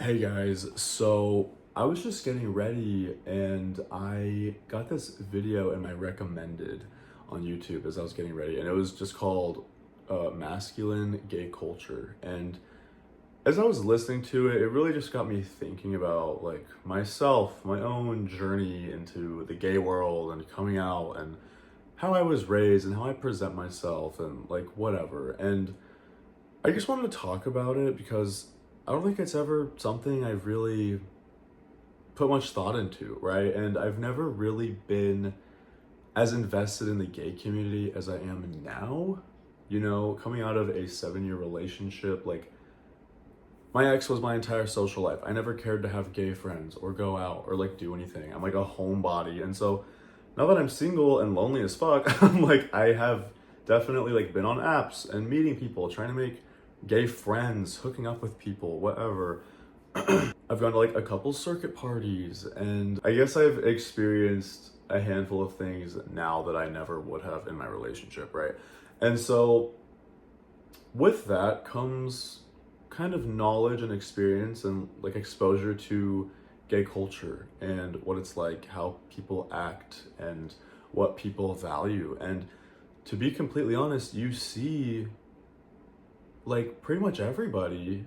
Hey guys, so I was just getting ready and I got this video in my recommended on YouTube as I was getting ready, and it was just called Masculine Gay Culture. And as I was listening to it, it really just got me thinking about like myself, my own journey into the gay world and coming out, and how I was raised and how I present myself and like whatever. And I just wanted to talk about it because I don't think it's ever something I've really put much thought into, right? And I've never really been as invested in the gay community as I am now. You know, coming out of a 7-year relationship, like my ex was my entire social life. I never cared to have gay friends or go out or like do anything. I'm like a homebody. And so now that I'm single and lonely as fuck, I'm like, I have definitely like been on apps and meeting people, trying to make gay friends, hooking up with people, whatever. I've gone to like a couple circuit parties, and I guess I've experienced a handful of things now that I never would have in my relationship, right? And so with that comes kind of knowledge and experience and like exposure to gay culture and what it's like, how people act and what people value. And to be completely honest, you see like pretty much everybody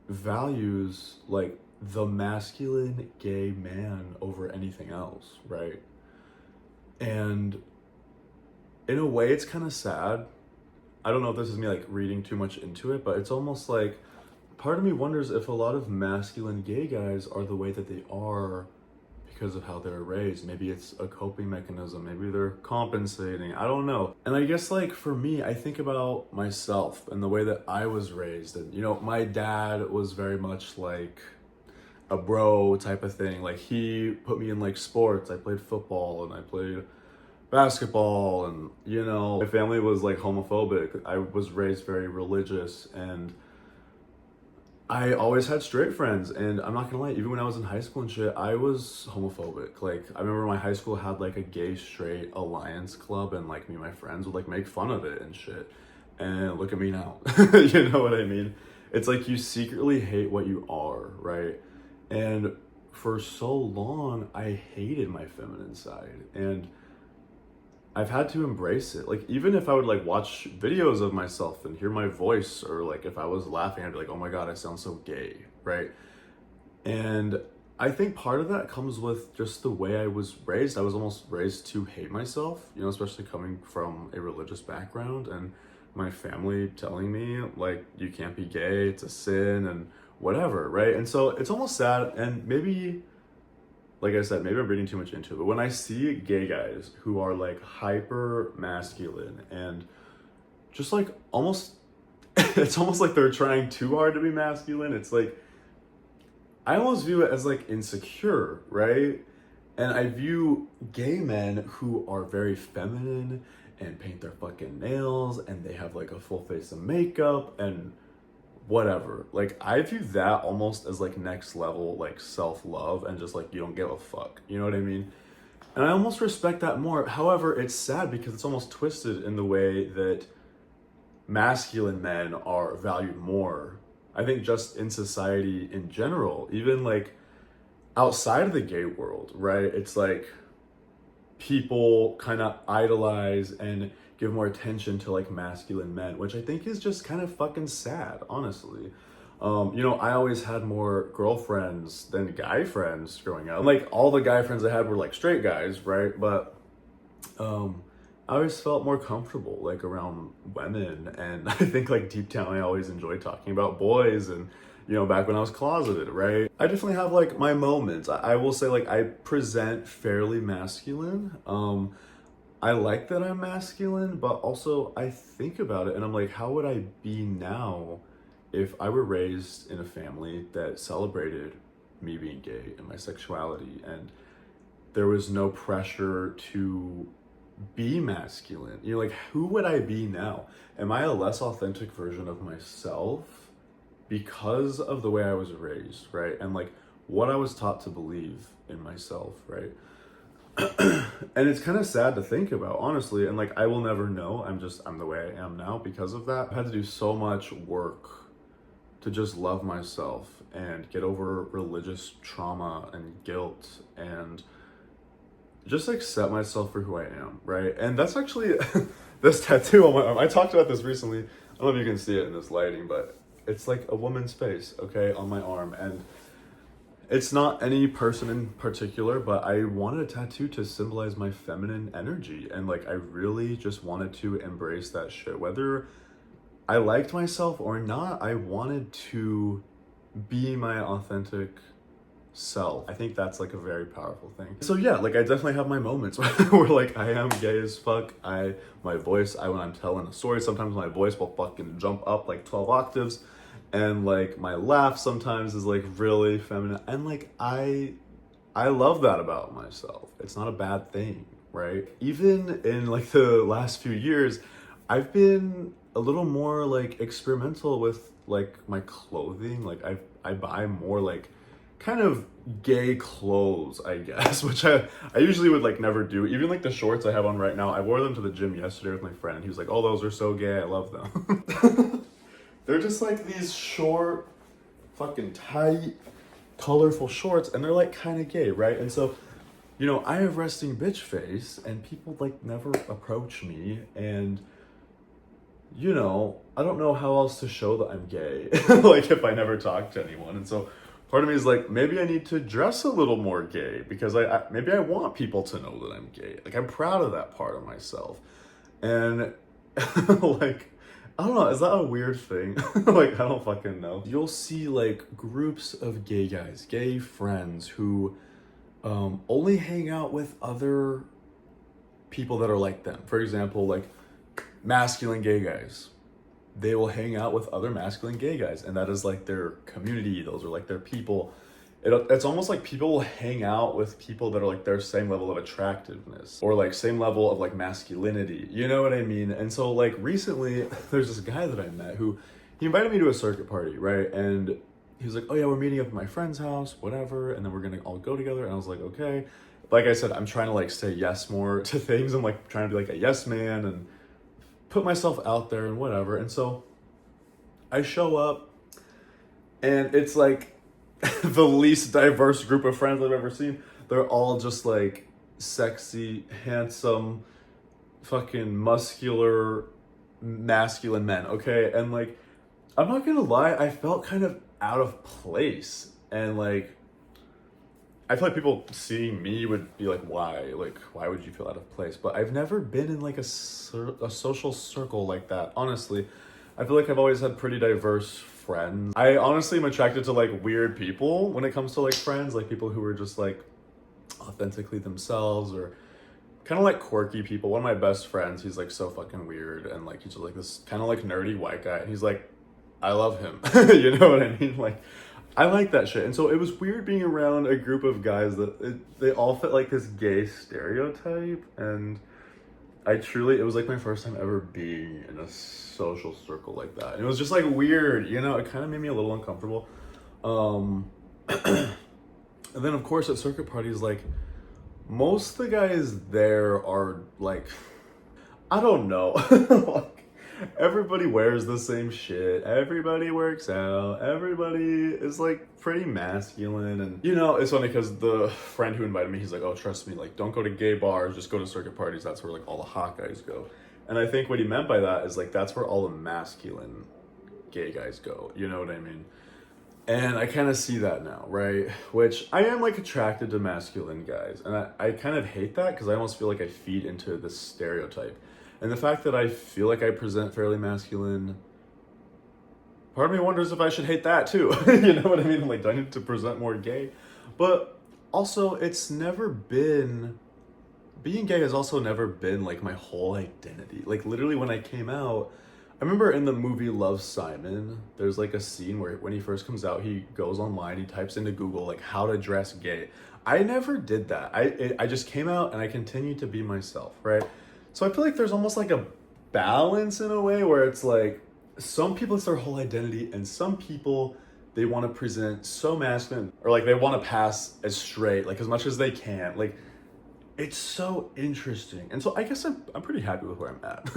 values like the masculine gay man over anything else, right? And in a way, it's kind of sad. I don't know if this is me like reading too much into it, but it's almost like part of me wonders if a lot of masculine gay guys are the way that they are because of how they're raised. Maybe it's a coping mechanism, maybe they're compensating, I don't know. And I guess like for me, I think about myself and the way that I was raised. And you know, my dad was very much like a bro type of thing. Like he put me in like sports. I played football and I played basketball, and you know, my family was like homophobic. I was raised very religious, and I always had straight friends. And I'm not gonna lie, even when I was in high school and shit, I was homophobic. Like I remember my high school had like a gay straight alliance club, and like me and my friends would like make fun of it and shit. And look at me now. You know what I mean? It's like you secretly hate what you are, right? And for so long I hated my feminine side, and I've had to embrace it. Like even if I would like watch videos of myself and hear my voice, or like if I was laughing, I'd be like, oh my God, I sound so gay, right? And I think part of that comes with just the way I was raised. I was almost raised to hate myself, you know, especially coming from a religious background, and my family telling me like, you can't be gay, it's a sin and whatever, right? And so it's almost sad. And maybe, like I said, maybe I'm reading too much into it, but when I see gay guys who are like hyper masculine and just like almost, it's almost like they're trying too hard to be masculine. It's like, I almost view it as like insecure, right? And I view gay men who are very feminine and paint their fucking nails and they have like a full face of makeup and whatever. Like I view that almost as like next level, like self-love, and just like you don't give a fuck. You know what I mean? And I almost respect that more. However, it's sad because it's almost twisted in the way that masculine men are valued more. I think just in society in general, even like outside of the gay world, right? It's like people kind of idolize and give more attention to like masculine men, which I think is just kind of fucking sad, honestly. You know, I always had more girlfriends than guy friends growing up. Like all the guy friends I had were like straight guys, right? But I always felt more comfortable like around women, and I think like deep down I always enjoyed talking about boys. And you know, back when I was closeted, right? I definitely have like my moments. I will say like I present fairly masculine. I like that I'm masculine, but also I think about it and I'm like, how would I be now if I were raised in a family that celebrated me being gay and my sexuality, and there was no pressure to be masculine? You know, like who would I be now? Am I a less authentic version of myself because of the way I was raised, right? And like what I was taught to believe in myself, right? And it's kind of sad to think about, honestly. And like I will never know. I'm the way I am now because of that. I had to do so much work to just love myself and get over religious trauma and guilt and just accept myself for who I am, right? And that's actually this tattoo on my arm. I talked about this recently. I don't know if you can see it in this lighting, but it's like a woman's face, okay, on my arm. And it's not any person in particular, but I wanted a tattoo to symbolize my feminine energy. And like, I really just wanted to embrace that shit. Whether I liked myself or not, I wanted to be my authentic self. I think that's like a very powerful thing. So yeah, like I definitely have my moments where like I am gay as fuck. My voice, when I'm telling a story, sometimes my voice will fucking jump up like 12 octaves. And like my laugh sometimes is like really feminine. And like I love that about myself. It's not a bad thing, right? Even in like the last few years, I've been a little more like experimental with like my clothing. Like I buy more like kind of gay clothes, I guess, which I usually would like never do. Even like the shorts I have on right now, I wore them to the gym yesterday with my friend. He was like, "Oh, those are so gay. I love them." They're just like these short, fucking tight, colorful shorts, and they're like kind of gay, right? And so, you know, I have resting bitch face, and people like never approach me, and you know, I don't know how else to show that I'm gay, like if I never talk to anyone. And so part of me is like, maybe I need to dress a little more gay because maybe I want people to know that I'm gay. Like I'm proud of that part of myself. And like, I don't know, is that a weird thing? Like, I don't fucking know. You'll see like groups of gay guys, gay friends who only hang out with other people that are like them. For example, like masculine gay guys. They will hang out with other masculine gay guys, and that is like their community. Those are like their people. It's almost like people will hang out with people that are like their same level of attractiveness or like same level of like masculinity. You know what I mean? And so like recently, there's this guy that I met who he invited me to a circuit party, right? And he was like, "Oh yeah, we're meeting up at my friend's house, whatever, and then we're gonna all go together." And I was like, "Okay." Like I said, I'm trying to like say yes more to things. I'm like trying to be like a yes man and put myself out there and whatever. And so I show up, and it's like the least diverse group of friends I've ever seen. They're all just like sexy, handsome, fucking muscular, masculine men, okay? And like, I'm not gonna lie, I felt kind of out of place. And like, I feel like people seeing me would be like, why? Like, why would you feel out of place? But I've never been in like a social circle like that, honestly. I feel like I've always had pretty diverse friends. I honestly am attracted to like weird people when it comes to like friends, like people who are just like authentically themselves or kind of like quirky people. One of my best friends, he's like so fucking weird and like he's just like this kind of like nerdy white guy, and he's like, I love him. You know what I mean? Like, I like that shit. And so it was weird being around a group of guys that they all fit like this gay stereotype. And it was like my first time ever being in a social circle like that. And it was just like weird, you know, it kind of made me a little uncomfortable. And then of course at circuit parties, like most of the guys there are like, I don't know, like, everybody wears the same shit, everybody works out, everybody is like pretty masculine. And you know, it's funny because the friend who invited me, he's like, "Oh, trust me, like don't go to gay bars, just go to circuit parties, that's where like all the hot guys go." And I think what he meant by that is like that's where all the masculine gay guys go, you know what I mean? And I kind of see that now, right? Which I am like attracted to masculine guys, and I kind of hate that because I almost feel like I feed into this stereotype. And the fact that I feel like I present fairly masculine, part of me wonders if I should hate that too. You know what I mean? Like, do I need to present more gay? But also, being gay has also never been like my whole identity. Like literally when I came out, I remember in the movie Love, Simon, there's like a scene where when he first comes out, he goes online, he types into Google like how to dress gay. I never did that. I just came out and I continued to be myself, right? So I feel like there's almost like a balance in a way where it's like some people it's their whole identity, and some people they want to present so masculine or like they want to pass as straight like as much as they can. Like it's so interesting. And so I guess I'm pretty happy with where I'm at.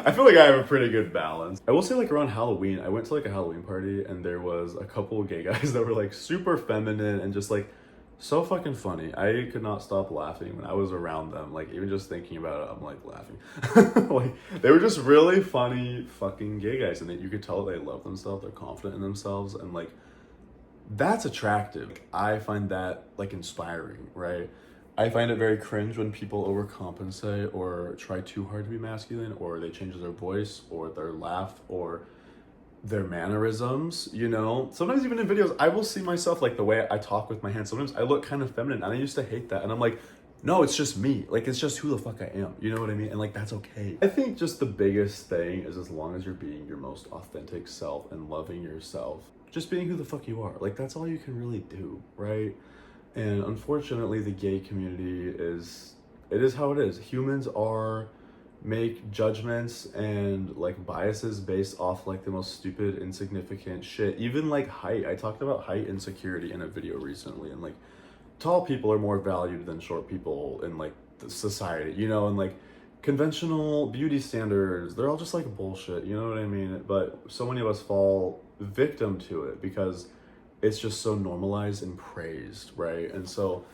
I feel like I have a pretty good balance. I will say, like, around Halloween, I went to like a Halloween party and there was a couple of gay guys that were like super feminine and just like so fucking funny. I could not stop laughing when I was around them. Like, even just thinking about it, I'm like laughing. Like, they were just really funny fucking gay guys, and that you could tell they love themselves, they're confident in themselves, and like that's attractive. I find that like inspiring, right? I find it very cringe when people overcompensate or try too hard to be masculine, or they change their voice or their laugh or their mannerisms, you know? Sometimes even in videos, I will see myself, like the way I talk with my hands. Sometimes I look kind of feminine, and I used to hate that. And I'm like, no, it's just me. Like, it's just who the fuck I am. You know what I mean? And like, that's okay. I think just the biggest thing is, as long as you're being your most authentic self and loving yourself, just being who the fuck you are. Like, that's all you can really do, right? And unfortunately, the gay community it is how it is. Humans are make judgments and like biases based off like the most stupid, insignificant shit. Even like height. I talked about height insecurity in a video recently, and like tall people are more valued than short people in like the society, you know, and like conventional beauty standards, they're all just like bullshit, you know what I mean? But so many of us fall victim to it because it's just so normalized and praised, right? And so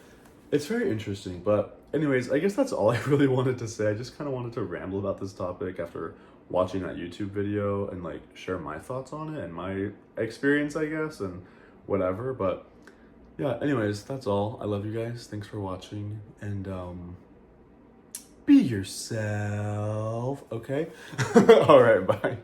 it's very interesting. But anyways, I guess that's all I really wanted to say. I just kind of wanted to ramble about this topic after watching that YouTube video and like share my thoughts on it and my experience, I guess, and whatever. But yeah, anyways, that's all. I love you guys. Thanks for watching, and be yourself, okay? All right, bye.